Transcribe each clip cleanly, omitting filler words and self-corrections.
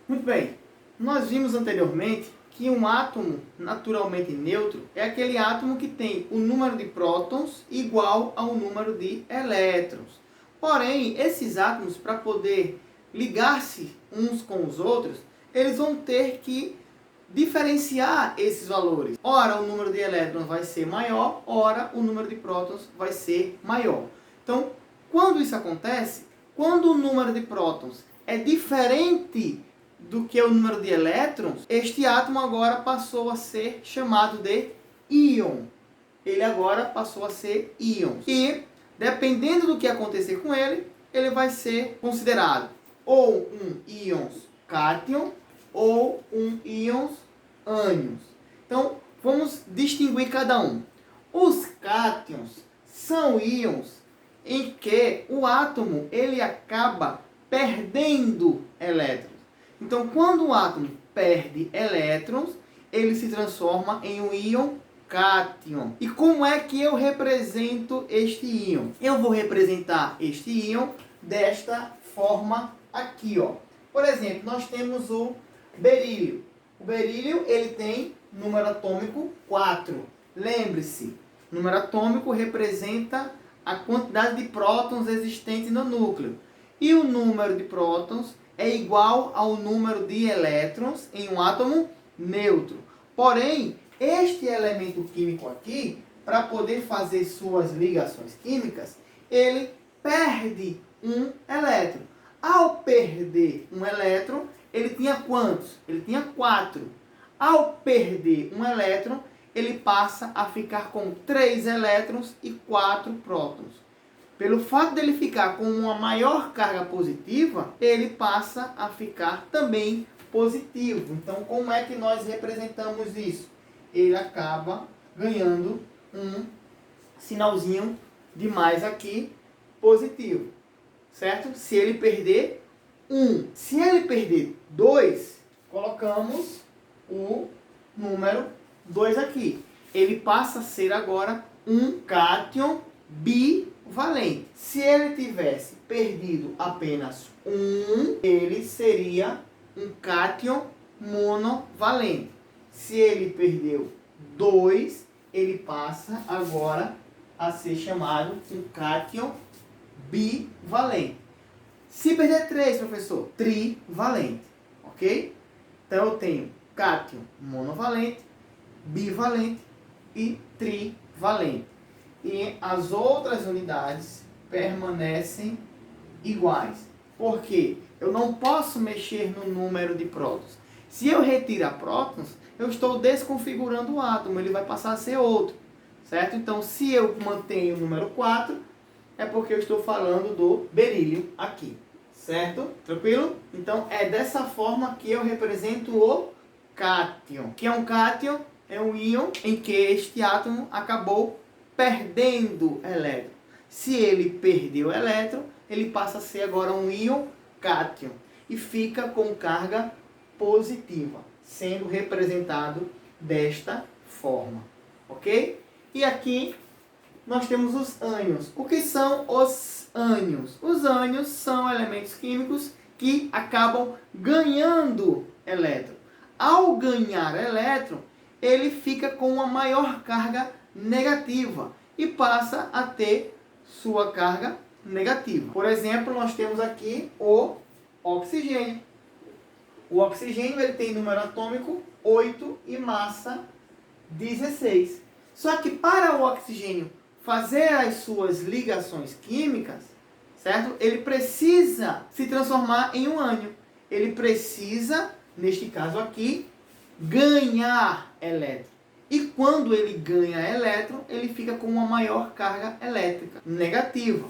Muito bem, nós vimos anteriormente que um átomo naturalmente neutro é aquele átomo que tem o número de prótons igual ao número de elétrons. Porém, esses átomos, para poder ligar-se uns com os outros, eles vão ter que diferenciar esses valores. Ora, o número de elétrons vai ser maior, ora, o número de prótons vai ser maior. Então, quando isso acontece, quando o número de prótons é diferente do que o número de elétrons, este átomo agora passou a ser chamado de íon. Ele agora passou a ser íon. E, dependendo do que acontecer com ele, ele vai ser considerado ou um íon cátion ou um íon ânion. Então, vamos distinguir cada um. Os cátions são íons em que o átomo ele acaba perdendo elétrons. Então, quando o átomo perde elétrons, ele se transforma em um íon cátion. E como é que eu represento este íon? Eu vou representar este íon desta forma aqui, ó. Por exemplo, nós temos o berílio. O berílio ele tem número atômico 4. Lembre-se, número atômico representa a quantidade de prótons existentes no núcleo. E o número de prótons é igual ao número de elétrons em um átomo neutro. Porém, este elemento químico aqui, para poder fazer suas ligações químicas, ele perde um elétron. Ao perder um elétron, ele tinha quantos? Ele tinha 4. Ao perder um elétron, ele passa a ficar com 3 elétrons e 4 prótons. Pelo fato dele ficar com uma maior carga positiva, ele passa a ficar também positivo. Então, como é que nós representamos isso? Ele acaba ganhando um sinalzinho de mais aqui, positivo. Certo? Se ele perder 1. Se ele perder 2, colocamos o número 2 aqui. Ele passa a ser agora um cátion bivalente. Se ele tivesse perdido apenas 1, ele seria um cátion monovalente. Se ele perdeu 2, ele passa agora a ser chamado um cátion bivalente. Se perder 3, professor, trivalente, ok? Então eu tenho cátion monovalente, bivalente e trivalente. E as outras unidades permanecem iguais. Por quê? Eu não posso mexer no número de prótons. Se eu retirar prótons, eu estou desconfigurando o átomo, ele vai passar a ser outro, certo? Então, se eu mantenho o número 4, é porque eu estou falando do berílio aqui, certo? Tranquilo? Então, é dessa forma que eu represento o cátion. O que é um cátion? É um íon em que este átomo acabou perdendo elétron. Se ele perdeu elétron, ele passa a ser agora um íon cátion e fica com carga positiva, sendo representado desta forma, ok? E aqui nós temos os ânions. O que são os ânions? Os ânions são elementos químicos que acabam ganhando elétron. Ao ganhar elétron, ele fica com uma maior carga negativa e passa a ter sua carga negativa. Por exemplo, nós temos aqui o oxigênio. O oxigênio ele tem número atômico 8 e massa 16. Só que para o oxigênio fazer as suas ligações químicas, certo? Ele precisa se transformar em um ânion. Ele precisa, neste caso aqui, ganhar elétron. E quando ele ganha elétron, ele fica com uma maior carga elétrica negativa.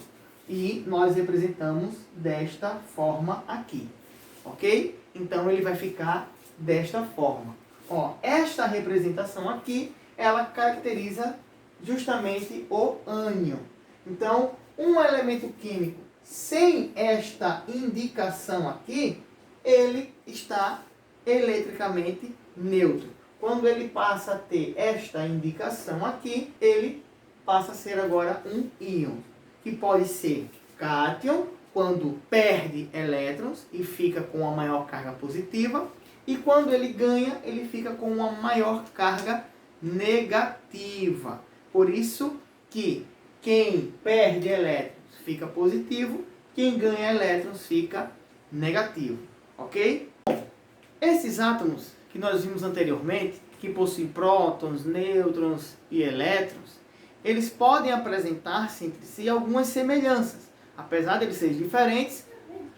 E nós representamos desta forma aqui. Ok? Então ele vai ficar desta forma. Ó, esta representação aqui, ela caracteriza justamente o ânion. Então, um elemento químico sem esta indicação aqui, ele está eletricamente neutro. Quando ele passa a ter esta indicação aqui, ele passa a ser agora um íon, que pode ser cátion quando perde elétrons e fica com uma maior carga positiva, e quando ele ganha, ele fica com uma maior carga negativa. Por isso que quem perde elétrons fica positivo, quem ganha elétrons fica negativo, ok? Esses átomos que nós vimos anteriormente, que possuem prótons, nêutrons e elétrons, eles podem apresentar-se entre si algumas semelhanças. Apesar de eles serem diferentes,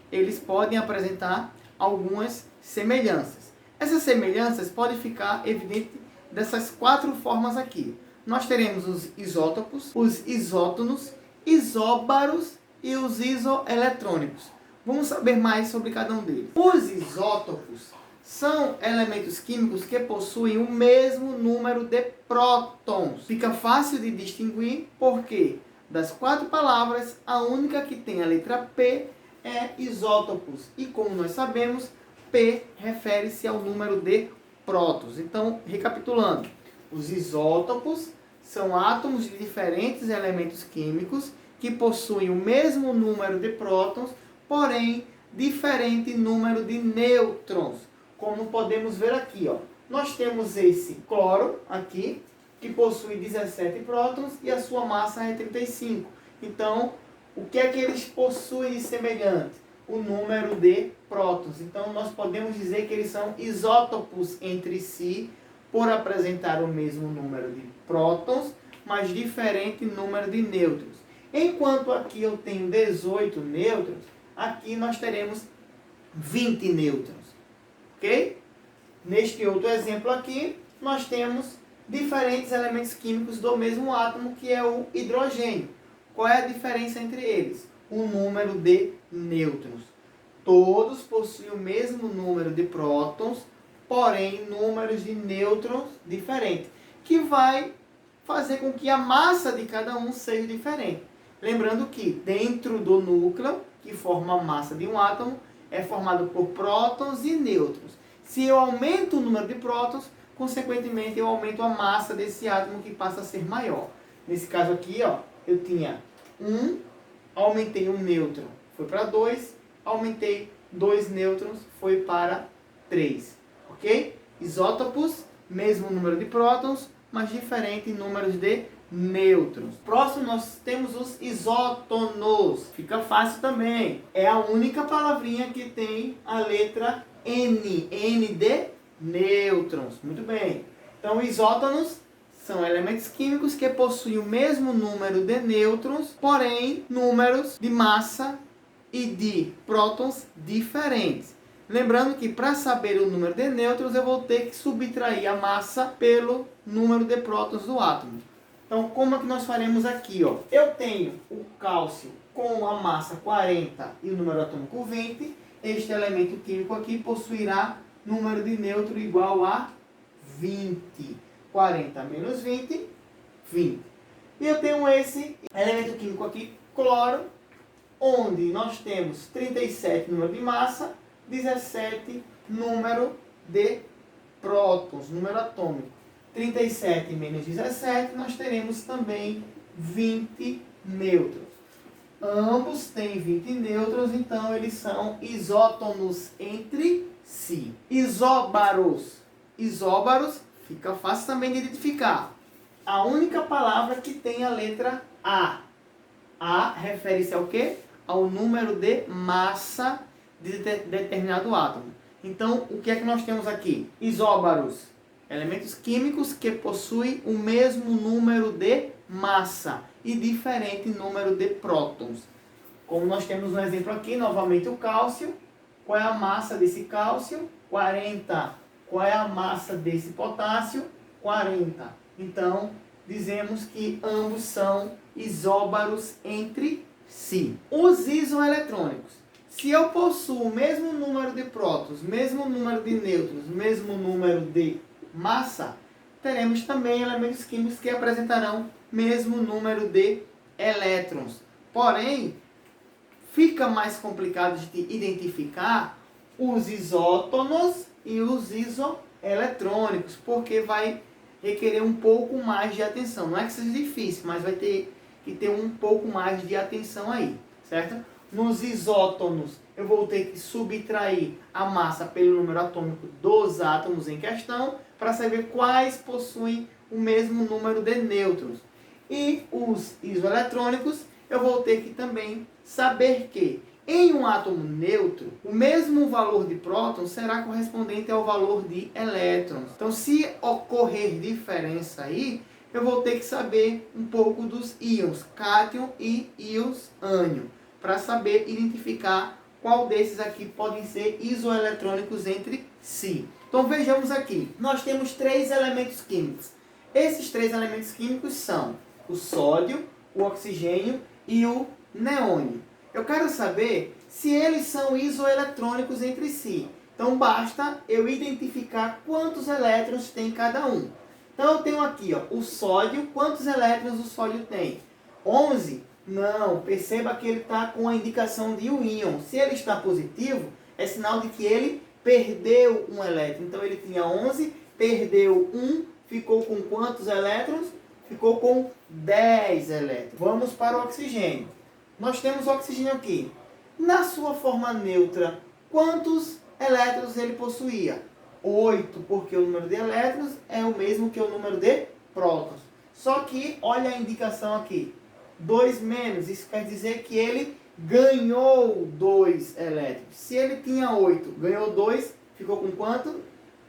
eles podem apresentar algumas semelhanças. Essas semelhanças podem ficar evidentes dessas 4 formas aqui. Nós teremos os isótopos, os isótonos, isóbaros e os isoeletrônicos. Vamos saber mais sobre cada um deles. Os isótopos são elementos químicos que possuem o mesmo número de prótons. Fica fácil de distinguir porque das 4 palavras, a única que tem a letra P é isótopos. E como nós sabemos, P refere-se ao número de prótons. Então, recapitulando, os isótopos são átomos de diferentes elementos químicos que possuem o mesmo número de prótons, porém diferente número de nêutrons. Como podemos ver aqui, ó. Nós temos esse cloro aqui, que possui 17 prótons e a sua massa é 35. Então, o que é que eles possuem de semelhante? O número de prótons. Então, nós podemos dizer que eles são isótopos entre si, por apresentar o mesmo número de prótons, mas diferente número de nêutrons. Enquanto aqui eu tenho 18 nêutrons, aqui nós teremos 20 nêutrons. Ok? Neste outro exemplo aqui, nós temos diferentes elementos químicos do mesmo átomo, que é o hidrogênio. Qual é a diferença entre eles? O número de nêutrons. Todos possuem o mesmo número de prótons, porém números de nêutrons diferentes, que vai fazer com que a massa de cada um seja diferente. Lembrando que dentro do núcleo, que forma a massa de um átomo, é formado por prótons e nêutrons. Se eu aumento o número de prótons, consequentemente eu aumento a massa desse átomo, que passa a ser maior. Nesse caso aqui, ó, eu tinha 1, aumentei um nêutron, foi para 2, aumentei 2 nêutrons, foi para 3. Ok? Isótopos, mesmo número de prótons, mas diferente em números de nêutrons. Próximo nós temos os isótonos. Fica fácil também. É a única palavrinha que tem a letra N. N de nêutrons. Muito bem. Então, isótonos são elementos químicos que possuem o mesmo número de nêutrons, porém números de massa e de prótons diferentes. Lembrando que para saber o número de nêutrons, eu vou ter que subtrair a massa pelo número de prótons do átomo. Então, como é que nós faremos aqui? Ó? Eu tenho o cálcio com a massa 40 e o número atômico 20. Este elemento químico aqui possuirá número de nêutron igual a 20. 40 menos 20, 20. E eu tenho esse elemento químico aqui, cloro, onde nós temos 37 número de massa, 17 número de prótons, número atômico. 37 menos 17, nós teremos também 20 nêutrons. Ambos têm 20 nêutrons, então eles são isótonos entre si. Isóbaros. Isóbaros fica fácil também de identificar. A única palavra que tem a letra A. A refere-se ao quê? Ao número de massa de determinado átomo. Então, o que é que nós temos aqui? Isóbaros. Elementos químicos que possuem o mesmo número de massa e diferente número de prótons. Como nós temos um exemplo aqui, novamente o cálcio. Qual é a massa desse cálcio? 40. Qual é a massa desse potássio? 40. Então, dizemos que ambos são isóbaros entre si. Os isoeletrônicos. Se eu possuo o mesmo número de prótons, mesmo número de nêutrons, mesmo número de massa, teremos também elementos químicos que apresentarão mesmo número de elétrons. Porém, fica mais complicado de identificar os isótonos e os isoeletrônicos, porque vai requerer um pouco mais de atenção. Não é que seja difícil, mas vai ter que ter um pouco mais de atenção aí, certo? nos isótonos, eu vou ter que subtrair a massa pelo número atômico dos átomos em questão, para saber quais possuem o mesmo número de nêutrons. E os isoeletrônicos, eu vou ter que também saber que em um átomo neutro, o mesmo valor de prótons será correspondente ao valor de elétrons. Então, se ocorrer diferença aí, eu vou ter que saber um pouco dos íons cátion e íons ânion, para saber identificar qual desses aqui podem ser isoeletrônicos entre si. Então, vejamos aqui. Nós temos 3 elementos químicos. Esses 3 elementos químicos são o sódio, o oxigênio e o neônio. Eu quero saber se eles são isoeletrônicos entre si. Então, basta eu identificar quantos elétrons tem cada um. Então, eu tenho aqui o sódio. Quantos elétrons o sódio tem? 11? Não. Perceba que ele está com a indicação de um íon. Se ele está positivo, é sinal de que ele perdeu um elétron. Então, ele tinha 11, perdeu 1, ficou com quantos elétrons? Ficou com 10 elétrons. Vamos para o oxigênio. Nós temos o oxigênio aqui. Na sua forma neutra, quantos elétrons ele possuía? 8, porque o número de elétrons é o mesmo que o número de prótons. Só que, olha a indicação aqui. 2 menos, isso quer dizer que ele ganhou 2 elétrons. Se ele tinha 8, ganhou 2, ficou com quanto?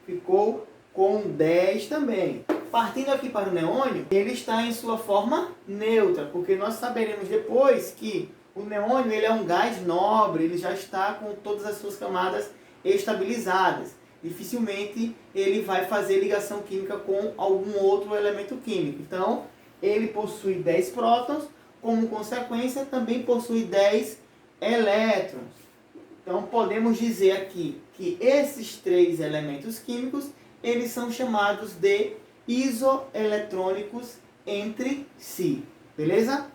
Ficou com 10 também. Partindo aqui para o neônio, ele está em sua forma neutra, porque nós saberemos depois que o neônio ele é um gás nobre, ele já está com todas as suas camadas estabilizadas. Dificilmente ele vai fazer ligação química com algum outro elemento químico. Então, ele possui 10 prótons, como consequência também possui 10 elétrons. Então, podemos dizer aqui que esses 3 elementos químicos, eles são chamados de isoeletrônicos entre si. Beleza?